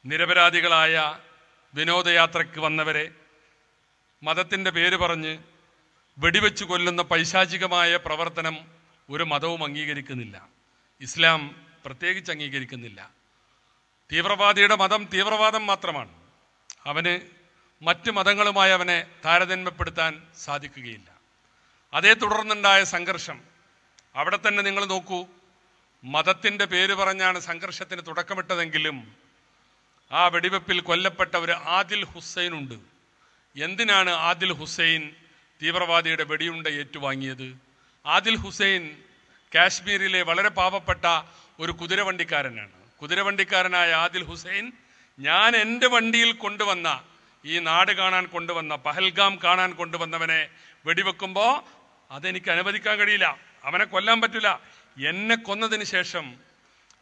നിരപരാധികളായ വിനോദയാത്രയ്ക്ക് വന്നവരെ മതത്തിൻ്റെ പേര് പറഞ്ഞ് വെടിവെച്ച് കൊല്ലുന്ന പൈശാചികമായ പ്രവർത്തനം ഒരു മതവും അംഗീകരിക്കുന്നില്ല. ഇസ്ലാം പ്രത്യേകിച്ച് അംഗീകരിക്കുന്നില്ല. തീവ്രവാദിയുടെ മതം തീവ്രവാദം മാത്രമാണ്. അവന് മറ്റ് മതങ്ങളുമായി അവനെ താരതമ്യപ്പെടുത്താൻ സാധിക്കുകയില്ല. അതേ തുടർന്നുണ്ടായ സംഘർഷം അവിടെ തന്നെ നിങ്ങൾ നോക്കൂ. മതത്തിൻ്റെ പേര് പറഞ്ഞാണ് സംഘർഷത്തിന് തുടക്കമിട്ടതെങ്കിലും ആ വെടിവെപ്പിൽ കൊല്ലപ്പെട്ട ഒരു ആദിൽ ഹുസൈൻ ഉണ്ട്. എന്തിനാണ് ആദിൽ ഹുസൈൻ തീവ്രവാദിയുടെ വെടിയുണ്ട ഏറ്റുവാങ്ങിയത്? ആദിൽ ഹുസൈൻ കാശ്മീരിലെ വളരെ പാവപ്പെട്ട ഒരു കുതിരവണ്ടിക്കാരനാണ്. കുതിരവണ്ടിക്കാരനായ ആദിൽ ഹുസൈൻ ഞാൻ എൻ്റെ വണ്ടിയിൽ കൊണ്ടുവന്ന ഈ നാട് കാണാൻ കൊണ്ടുവന്ന പഹൽഗാം കാണാൻ കൊണ്ടുവന്നവനെ വെടിവെക്കുമ്പോൾ അതെനിക്ക് അനുവദിക്കാൻ കഴിയില്ല. അവനെ കൊല്ലാൻ പറ്റില്ല. എന്നെ കൊന്നതിന് ശേഷം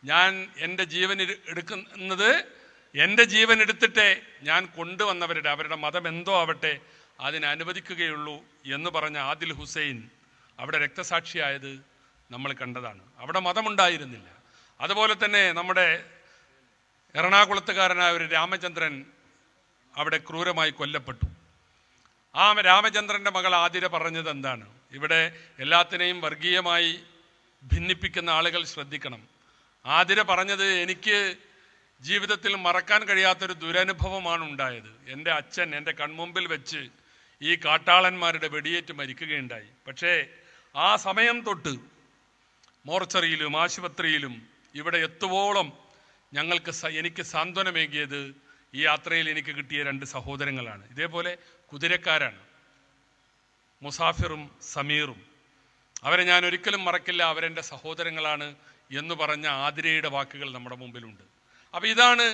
ഞാൻ എൻ്റെ ജീവൻ എടുത്തിട്ടേ ഞാൻ കൊണ്ടുവന്നവരുടെ അവരുടെ മതം എന്തോ ആവട്ടെ അതിനെ അനുവദിക്കുകയുള്ളൂ എന്ന് പറഞ്ഞ ആദിൽ ഹുസൈൻ അവിടെ രക്തസാക്ഷിയായത് നമ്മൾ കണ്ടതാണ്. അവിടെ മതമുണ്ടായിരുന്നില്ല. അതുപോലെ തന്നെ നമ്മുടെ എറണാകുളത്തുകാരനായ ഒരു രാമചന്ദ്രൻ അവിടെ ക്രൂരമായി കൊല്ലപ്പെട്ടു. ആ രാമചന്ദ്രൻ്റെ മകൾ ആതിര പറഞ്ഞത് എന്താണ്? ഇവിടെ എല്ലാത്തിനെയും വർഗീയമായി ഭിന്നിപ്പിക്കുന്ന ആളുകൾ ശ്രദ്ധിക്കണം. ആതിര പറഞ്ഞത്, എനിക്ക് ജീവിതത്തിൽ മറക്കാൻ കഴിയാത്തൊരു ദുരനുഭവമാണ് ഉണ്ടായത്. എൻ്റെ അച്ഛൻ എൻ്റെ കൺമുമ്പിൽ വെച്ച് ഈ കാട്ടാളന്മാരുടെ വെടിയേറ്റ് മരിക്കുകയുണ്ടായി. പക്ഷേ ആ സമയം തൊട്ട് മോർച്ചറിയിലും ആശുപത്രിയിലും ഇവിടെ എത്തുവോളം എനിക്ക് സാന്ത്വനമേകിയത് ഈ യാത്രയിൽ എനിക്ക് കിട്ടിയ 2 സഹോദരങ്ങളാണ്. ഇതേപോലെ കുതിരക്കാരാണ് മുസാഫിറും സമീറും. അവരെ ഞാൻ ഒരിക്കലും മറക്കില്ല, അവരെൻ്റെ സഹോദരങ്ങളാണ് എന്ന് പറഞ്ഞ ആതിരയുടെ വാക്കുകൾ നമ്മുടെ മുമ്പിലുണ്ട്. അപ്പോൾ ഇതാണ്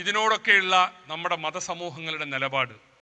ഇതിനോടൊക്കെയുള്ള നമ്മുടെ മതസമൂഹങ്ങളുടെ നിലപാട്.